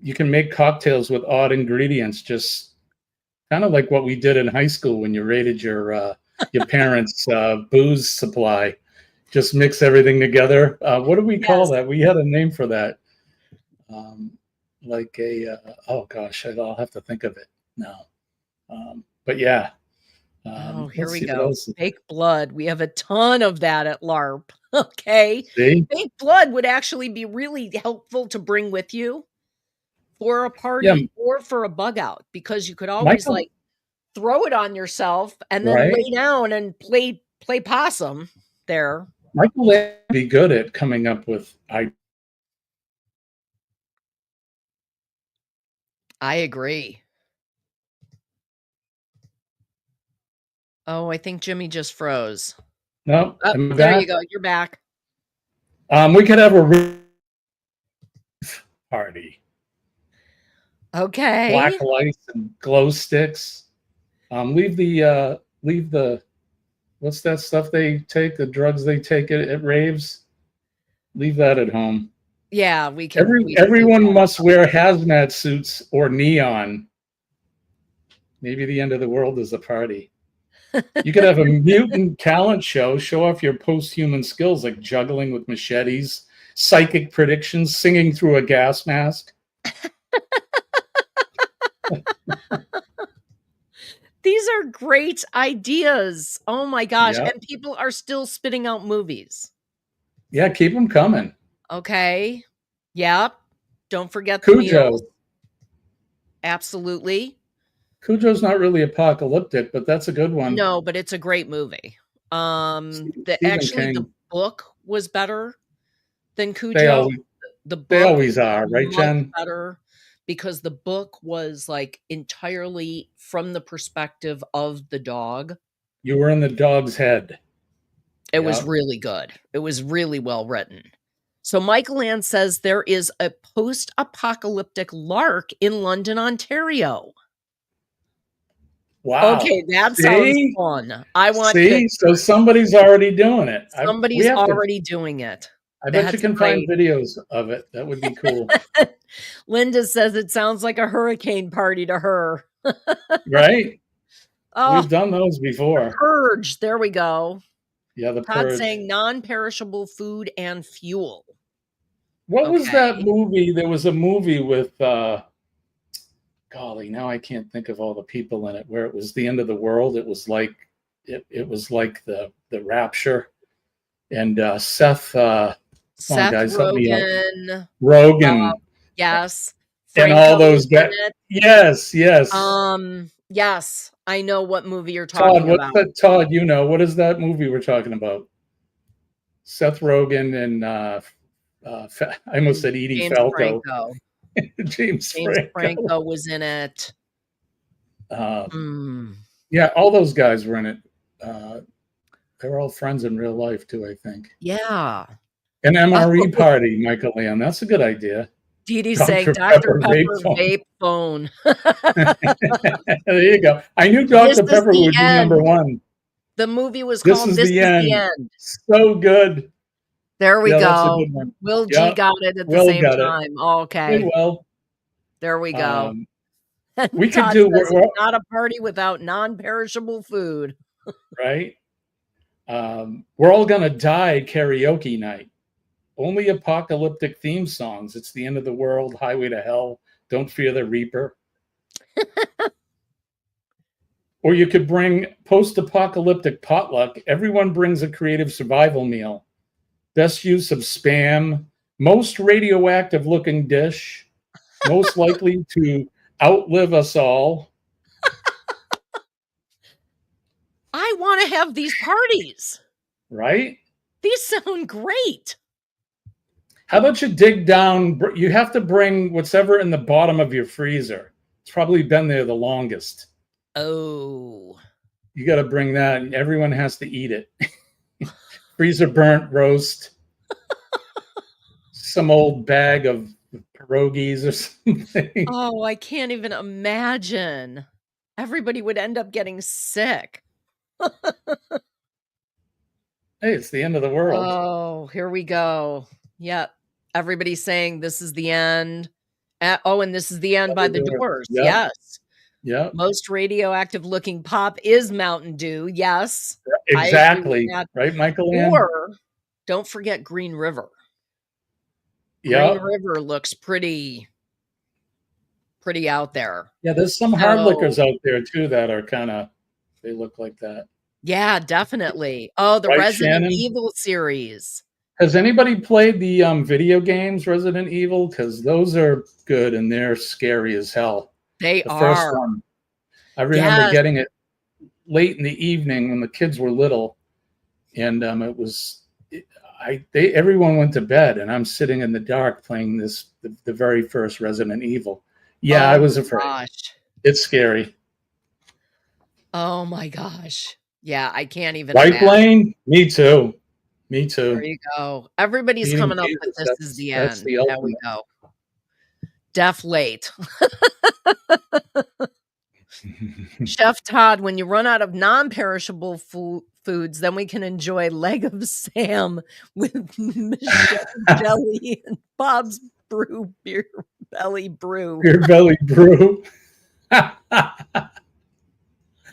You can make cocktails with odd ingredients, just kind of like what we did in high school when you raided your parents' booze supply. Just mix everything together. What do we call Yes. that? We had a name for that. Um, like oh gosh, I'll have to think of it now. But yeah, Oh, here let's we see what go. else. Fake blood. We have a ton of that at LARP. Okay. See, Fake blood would actually be really helpful to bring with you for a yeah, party or for a bug out because you could always Michael, like throw it on yourself and then right? lay down and play possum there. Michael would be good at coming up with. I agree. Oh, I think Jimmy just froze. No, Oh, am I there you back? go. You're back. We could have a rave party, black Okay. lights and glow sticks. Leave the what's that stuff they take? The drugs they take at raves. Leave that at home. Yeah, we can do Everyone that. must wear hazmat suits or neon. Maybe the end of the world is a party. You could have a mutant talent show, show off your post-human skills like juggling with machetes, psychic predictions, singing through a gas mask. These are great ideas. Oh my gosh, Yep. and people are still spitting out movies. Yeah, keep them coming. Okay. Yep. Don't forget the meals. Cujo. Absolutely. Cujo's not really apocalyptic, but that's a good one. No, but it's a great movie. Stephen The King. book was better than They Cujo. always The they book always was are, right, much Jen? better because the book was, like, entirely from the perspective of the dog. You were in the dog's head. It was Yeah. really good. It was really well written. So Michael Ann says there is a post-apocalyptic lark in London, Ontario. Wow. Okay, that sounds See? fun. I want See? So pictures. somebody's already doing it. We Somebody's have to. already doing it. I bet you That's can find great. videos of it. That would be cool. Linda says it sounds like a hurricane party to her. Right? Oh, We've done those the before. purge. There we go. Yeah, the Todd purge. saying non-perishable food and fuel. What was that Okay. movie? There was a movie with golly, now I can't think of all the people in it where it was the end of the world. It was like it was like the rapture. And Seth come on Seth guys, help me out. Rogen. Rogan Yes. and all Franco those was in guys. it. Yes, yes. Yes, I know what movie you're Todd, talking what's about. that? Todd, you know, what is that movie we're talking about? Seth Rogen and I almost said Edie James Falco. Franco. James James Franco. Franco was in it. Uh, Mm. yeah, all those guys were in it. They're all friends in real life too, I think. Yeah. An MRE Oh, party, Michael Lamb. That's a good idea. Dee Dee saying Dr. Dr. Pepper vape Pepper phone. vape phone. There you go. I knew This Dr. is Pepper the would be number end. one. The movie was This called is This the Is the end. End. So good. There we Yeah, that's a go. good one. Will G Yeah, got it at the Will same got it. time. Hey, Okay. Will. There we go. Um, we And could Todd do says it's not a party without non-perishable food. right. We're all gonna die karaoke night. Only apocalyptic theme songs. It's the end of the world. Highway to Hell. Don't Fear the Reaper. Or you could bring post-apocalyptic potluck. Everyone brings a creative survival meal. Best use of spam. Most radioactive looking dish. Most likely to outlive us all. I want to have these parties. Right? These sound great. How about you dig down? You have to bring whatever in the bottom of your freezer. It's probably been there the longest. Oh. You got to bring that, and everyone has to eat it. Freezer burnt roast, some old bag of pierogies or something. Oh, I can't even imagine. Everybody would end up getting sick. Hey, it's the end of the world. Oh, here we go. Yep. Everybody's saying this is the end. And this is the end by the Doors. Yep. Yes. Yep. Most radioactive looking pop is Mountain Dew. Yes. Exactly. Right, Michael Ann? Or don't forget Green River. Yep. Green River looks pretty out there. Yeah, there's some hard liquors out there too that are kind of, they look like that. Yeah, definitely. Oh, the Right, Resident Shannon? Evil series. Has anybody played the video games Resident Evil? Because those are good and they're scary as hell. They The first are. one, I remember getting it late in the evening when the kids were little, and it was everyone went to bed, and I'm sitting in the dark playing the very first Resident Evil. Yeah, I was afraid. Gosh. It's scary. Oh my gosh. Yeah, I can't even White imagine. Lane? Me too. Me too. There you go. Everybody's Eating coming up Jesus, with this is the end. That's the There we ultimate. go. Def late. Chef Todd, when you run out of non-perishable foods, then we can enjoy leg of Sam with Michelle jelly and Bob's brew beer belly brew. Beer belly brew.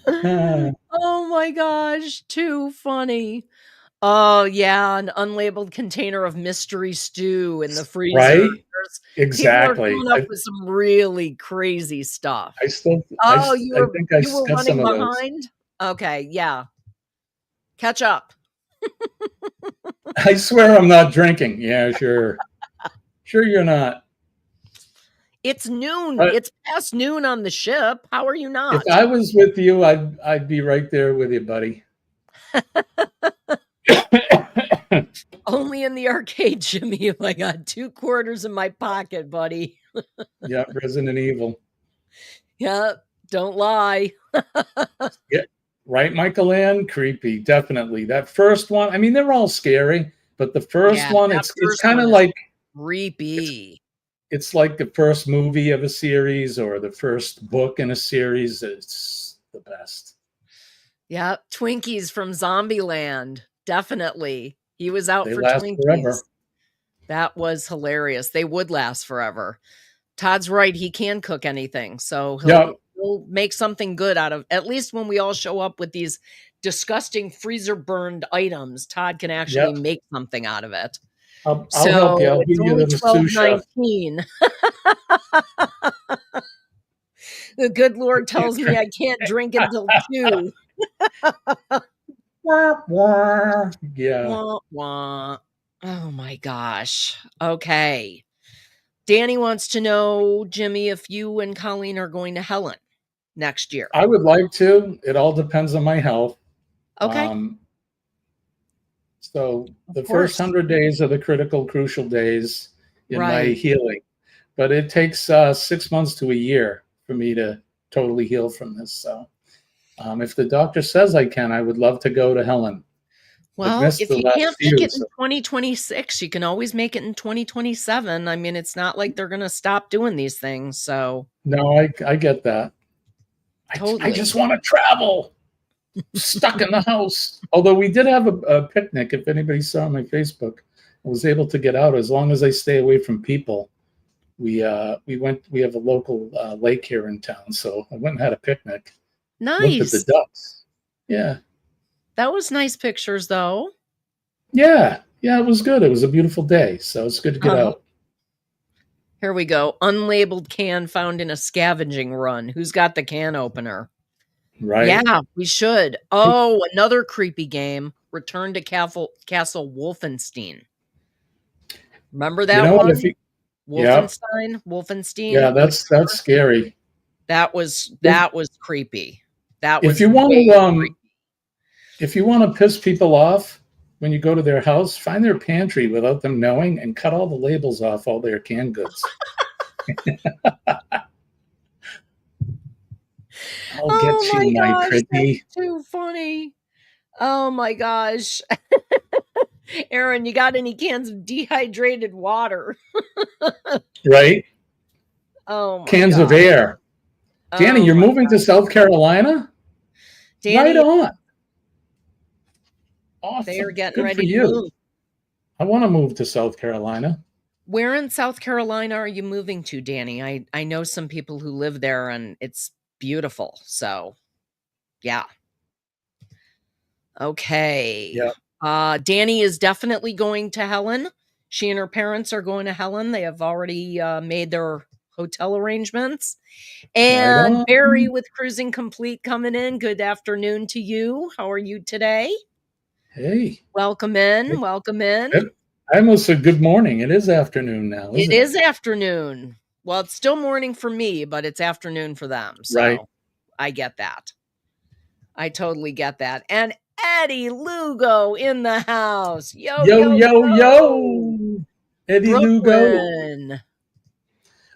Oh my gosh, too funny. Oh, yeah, an unlabeled container of mystery stew in the freezer. Right? There's people are Exactly. coming up with some really crazy stuff. I still Oh, I think I you were got some running of those. behind? Okay, yeah. Catch up. I swear I'm not drinking. Yeah, sure. Sure you're not. It's noon. But It's past noon on the ship. How are you if not? I was with you, I'd be right there with you, buddy. Only in the arcade, Jimmy, if I got 2 quarters in my pocket, buddy. Yeah, Resident Evil. Yep, don't lie. Yeah. Right, Michael Ann? Creepy, definitely. That first one, I mean, they're all scary, but the first Yeah, one, that it's first kind one of is like it's creepy. it's like the first movie of a series or the first book in a series. It's the best. Yep, Twinkies from Zombieland, definitely. He was out They for last Twinkies. forever. That was hilarious. They would last forever. Todd's right, he can cook anything, so Yeah, he'll make something good out of at least when we all show up with these disgusting freezer burned items, Todd can yeah. actually make something out of it. I'll help you. So, I'll it's give you only the sous chef. 12:19. The good Lord tells me I can't drink until 2. Wah, wah. Yeah, Wah, wah. Oh my gosh. Okay. Danny wants to know, Jimmy, if you and Colleen are going to Helen next year. I would like to. It all depends on my health. Okay. Um, so Of the first course. 100 days are the critical, crucial days in my Right. healing, but it takes 6 months to a year for me to totally heal from this. So, if the doctor says I can, I would love to go to Helen. I've Well, missed if the you last can't make few. it in So, 2026, you can always make it in 2027. I mean, it's not like they're going to stop doing these things. So, no, I get that. I just totally. want to travel. Stuck in the house. Although we did have a picnic, if anybody saw my Facebook, I was able to get out as long as I stay away from people. We went. We have a local lake here in town, so I went and had a picnic. Looked at the Nice. ducks. Yeah, That was nice pictures, though. yeah, yeah. It was good. It was a beautiful day, so it's good to get Uh-huh. out. Here we go. Unlabeled can found in a scavenging run. Who's got the can opener? Right. Yeah, we should. Oh, another creepy game. Return to Castle Wolfenstein. Remember You that know what? If one? you, yeah, Wolfenstein yeah, with that's scary. that was If creepy. That if was you want way to creepy. if you want to piss people off when you go to their house, find their pantry without them knowing and cut all the labels off all their canned goods. I'll Oh get my you, my gosh, that's pretty. too funny. Oh my gosh. Aaron, you got any cans of dehydrated water? Right? Oh my Cans of gosh. air. Danny, Oh you're my moving to South Carolina? Right Danny, on. they are Awesome. getting Good for ready to you. move. I want to move to South Carolina. Where in South Carolina are you moving to, Danny? I know some people who live there and it's beautiful. So, yeah. Okay. Yeah. Danny is definitely going to Helen. She and her parents are going to Helen. They have already made their hotel arrangements. Right And on. Barry with Cruising Complete coming in. Good afternoon to you. How are you today? Hey. Welcome in. Welcome in. I almost said good morning. It is afternoon now, It isn't it? is afternoon. Well, it's still morning for me, but it's afternoon for them. Right. So I get that. I totally get that. And Eddie Lugo in the house. Yo, Yo, yo, yo, yo. yo. Eddie Lugo. Brooklyn.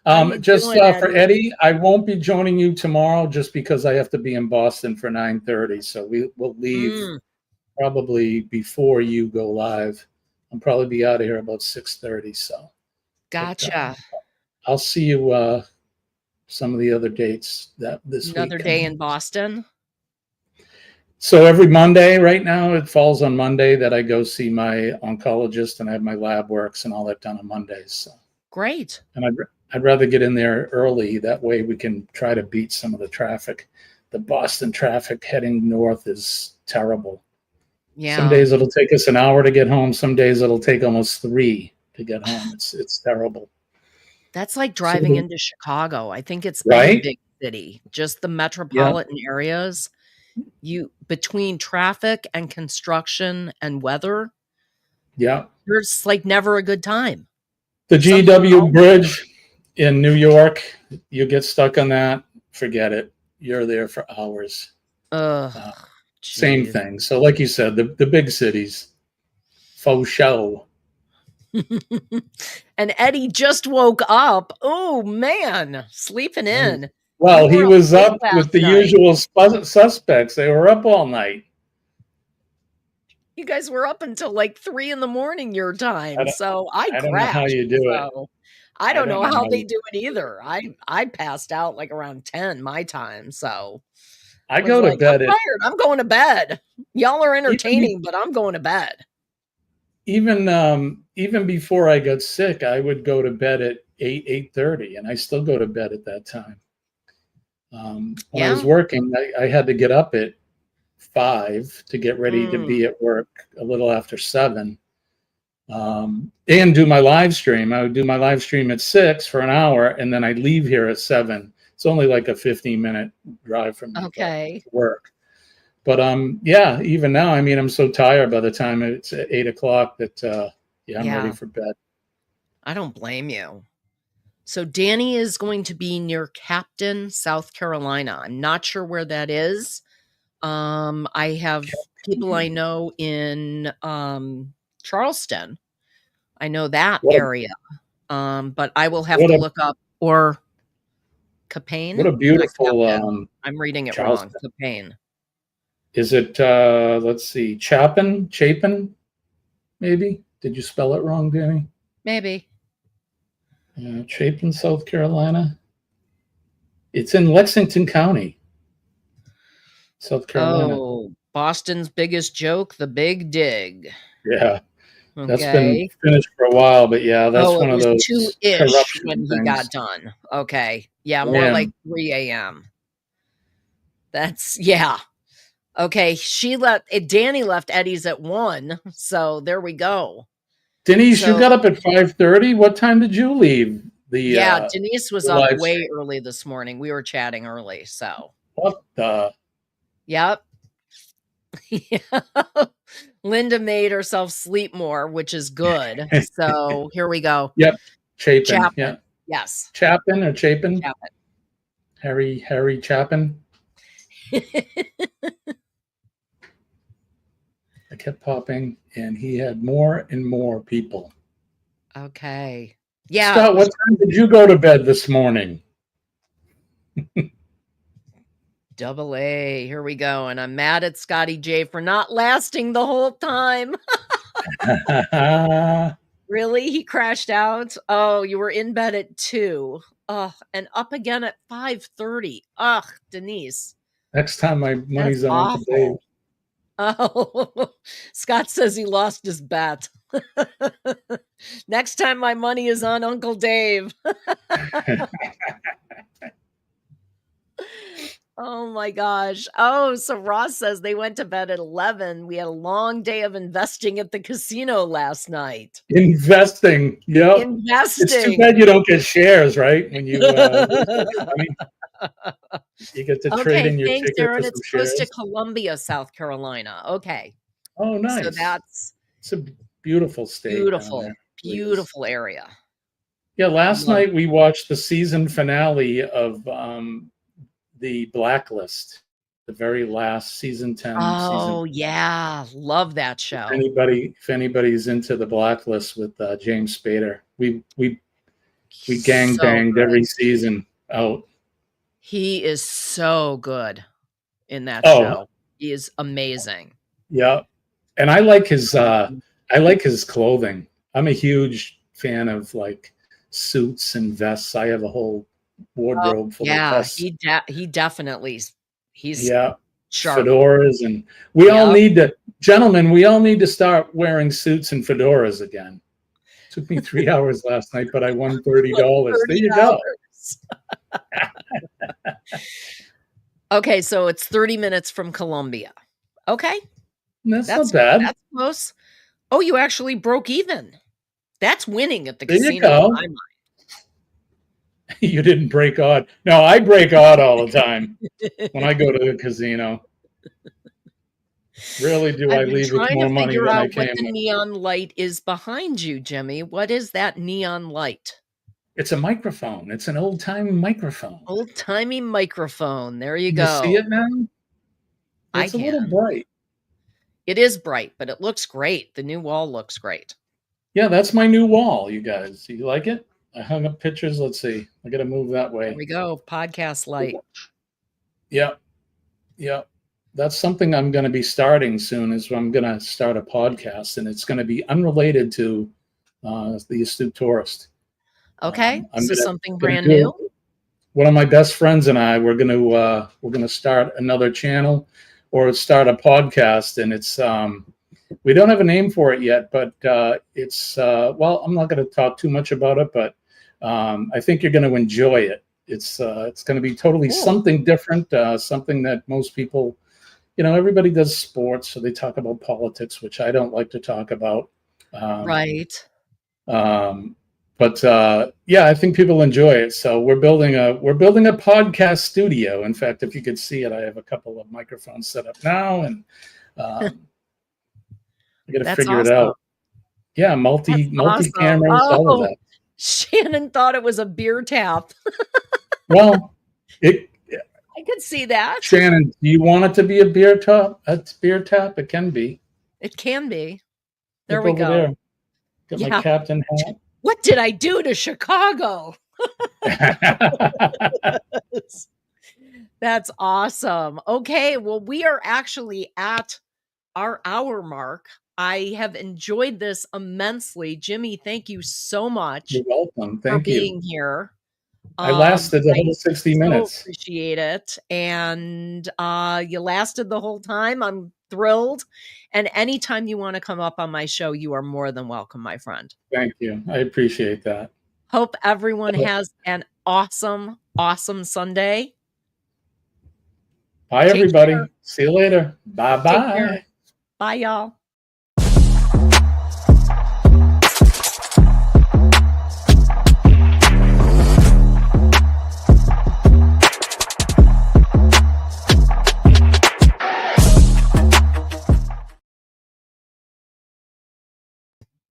How you Just doing, for Eddie? Eddie, I won't be joining you tomorrow just because I have to be in Boston for 9:30. So we'll leave probably before you go live. I'll probably be out of here about 6:30. So, Gotcha. I'll see you some of the other dates that this Another week. day in Boston. So every Monday, right now, it falls on Monday that I go see my oncologist and I have my lab works and all that done on Mondays. So. Great. And I'd rather get in there early. That way we can try to beat some of the traffic. The Boston traffic heading north is terrible. Some Yeah. days it'll take us an hour to get home. Some days it'll take almost 3 to get home. It's terrible. That's like So driving into Chicago. I think it's any right? big city, just the Yeah, metropolitan areas. You between traffic and construction and weather, yeah. there's like never a good time. The Something's GW always Bridge in New York, you get stuck on that, forget it. You're there for hours. ugh, Uh, Same jeez. thing. So, like you said, the big cities, faux show. And Eddie just woke up. Oh man, sleeping in. You Well, he were up was late up last with the night. usual suspects. They were up all night. You guys were up until like 3 in the morning your I time. don't, So I I don't know how crashed. you do it. So I I don't don't know know how how they you. do it either. I passed out like around 10 my time. So I was go to like, I'm bed at tired. I'm going to bed. Y'all are even entertaining, but I'm going to bed. even before I got sick. I would go to bed at 8:30, and I still go to bed at that time. When I was Yeah. working, I had to get up at 5 to get ready to Mm, be at work a little after 7, and do my live stream. I would do my live stream at 6 for an hour, and then I'd leave here at 7. It's only like a 15-minute drive from me, but okay. to work. But yeah, even now, I mean, I'm so tired by the time it's at 8 o'clock that yeah, I'm ready Yeah. for bed. I don't blame you. So Danny is going to be near Captain, South Carolina. I'm not sure where that is. I have people I know in Charleston. I know that What a area. But I will have what to a look up or what Capane, a not beautiful Captain. I'm reading it wrong. Charleston. Capane. Is it let's see, Chapin, maybe? Did you spell it wrong, Danny? Maybe. Chapin, South Carolina. It's in Lexington County, South Carolina. Oh, Boston's biggest joke, the big dig. Yeah, that's been Okay. finished for a while, but yeah, that's Oh, it one of was those 2-ish corruption when he things. got done. Okay. Yeah, more like Damn. 3 AM. That's yeah. Okay, she left Danny left Eddie's at 1, so there we go. Denise, you So, got up at 5:30. What time did you leave yeah, Denise was the up live way stream? early this morning. We were chatting early, so What the? yep. Yeah. Linda made herself sleep more, which is good. So, here we go. Yep, Chapin. Chapman. Yeah, Yes, Chapin or Chapin? Chapman. Harry Chapin. I kept popping, and he had more and more people. Okay. Yeah, Scott, what time did you go to bed this morning? double A. Here we go. And I'm mad at Scotty J for not lasting the whole time. Really? He crashed out? Oh, you were in bed at 2. Ugh, and up again at 5:30. Ugh, Denise. Next time my That's money's on Uncle Dave. awful. Oh, Scott says he lost his bet. Next time my money is on Uncle Dave. Oh my gosh. Oh, so Ross says they went to bed at 11. We had a long day of investing at the casino last night. Investing. Yep. It's too Investing. bad you don't get shares, right? When you lose all your money, you get to trade Okay, in your thanks, ticket for Aaron. It's some close to shares. Columbia, South Carolina. Okay. Oh, So nice. that's It's a beautiful state down there. beautiful, It really is. beautiful area. Yeah, last Love night we watched the season finale of the Blacklist, the very last season 10 season. Oh, yeah. Love that show. If anybody's into the Blacklist with James Spader, we gang So banged good. every season out. He is so good in that Oh, show. He is amazing. yeah, and I like his clothing. I'm a huge fan of like suits and vests. I have a whole Oh, wardrobe full of yeah. vests. He definitely he's Yeah, sharp. fedoras, and we all Yep. need to, gentlemen. We all need to start wearing suits and fedoras again. Took me 3 hours last night, but I won $30. There you go. $30. Okay, so it's 30 minutes from Columbia. Okay. That's not That's bad. close. Oh, you actually broke even. That's winning at the There you casino in go. my mind. You didn't break odd. No, I break odd all the time when I go to the casino. Rarely do I I've been leave with trying to more money figure than I out what came the with. neon light is behind you, Jimmy. What is that neon light? It's a microphone. It's an old-time microphone. Old-timey microphone. There you You see go. it now? I It's a little can. bright. It is bright, but it looks great. The new wall looks great. Yeah, that's my new wall, you guys. You like it? I hung up pictures. Let's see. I got to move that There way. we go. Podcast light. Yeah, yeah. That's something I'm going to be starting soon. Is I'm going to start a podcast, and it's going to be unrelated to the astute tourist. Okay. I'm So something gonna brand do. new. One of my best friends and I we're gonna start another channel or start a podcast, and it's we don't have a name for it yet, but it's well, I'm not going to talk too much about it, but I think you're going to enjoy it. It's going to be totally Cool. something different, something that most people, everybody does sports, so they talk about politics, which I don't like to talk about. Right. Um, but yeah, I think people enjoy it. So we're building a podcast studio. In fact, if you could see it, I have a couple of microphones set up now, and I got to That's figure it awesome. out. Yeah, That's multi awesome. cameras, all of Oh, that. Shannon thought it was a beer tap. Well, it I could see that. Shannon, do you want it to be a beer tap? A beer tap? It can be. It can be. There Look we over go. there. Got my Yeah. captain What did I do to Chicago? hat. That's awesome. Okay, well, we are actually at our hour mark. I have enjoyed this immensely. Jimmy, thank you so much You're welcome. for Thank you. being here. I lasted the I whole 60 so minutes. appreciate it. And you lasted the whole time. I'm thrilled. And anytime you want to come up on my show, you are more than welcome, my friend. Thank you. I appreciate that. Hope everyone has an awesome, awesome Sunday. Bye, Take everybody. care. See you later. Take care. Bye-bye. Bye, y'all.